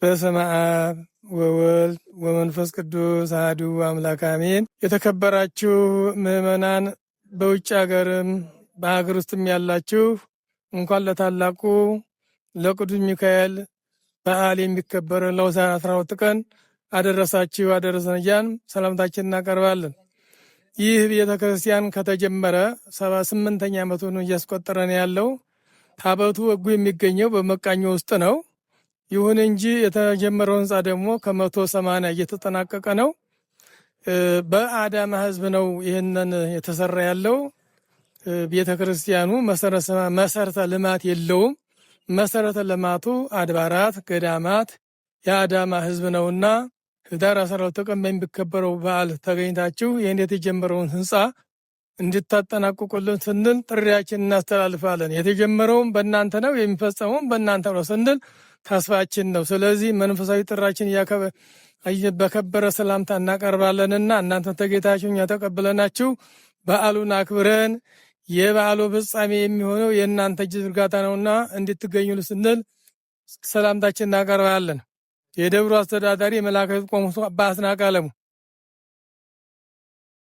በስመ አብ ወወልድ ወመንፈስ ቅዱስ አሐዱ አምላክ አሜን። የተከበራችሁ ምዕመናን በውጭ ሀገርም በሀገር ውስጥም ያላችሁ እንኳን ለታላቁ ለቅዱስ ሚካኤል በዓል የሚከበር ለሆሳዕና 12 ቀን አደረሳችሁ አደረሰን እያልን ሰላምታችን እናቀርባለን። ይህ ቤተ ክርስቲያን ከተጀመረ 78ኛ ዓመቱን እያስቆጠረ ነው ያለው። ታቦቱ ሕጉ የሚገኘው በመቃኞ ውስጥ ነው። ይሁን እንጂ የተጀመረው ህንፃ ደግሞ ከ180 እየተጠናቀቀ ነው። በአዳማ ህዝብ ነው ይህንን የተሰራ ያለው። ቤተ ክርስቲያኑ መሰረተ ልማት የለውም። መሰረተ ልማቱ አድባራት፣ ገዳማት የአዳማ ህዝብ ነውና ህዳር 12 ቀን በሚከበረው በዓል ተገኝታችሁ ይህን የተጀመረውን ህንፃ እንድታጠናቅቁልን ስንል ጥሪያችን እናስተላልፋለን። የተጀመረውም በእናንተ ነው፣ የሚፈጸመውም በእናንተ ነው ስንል ተስፋችን ነው። ስለዚህ መንፈሳዊ ጥራችን በከበረ ሰላምታ እናቀርባለንና እናንተ ተጌታችሁ እኛ ተቀብለናችሁ በዓሉን አክብረን የበዓሉ ፍጻሜ የሚሆነው የእናንተ እጅ ዝርጋታ ነውና እንድትገኙ ስንል ሰላምታችን እናቀርባለን። የደብሩ አስተዳዳሪ የመልአከ ምሕረት ቆሞስ አባ አስናቀ አለሙ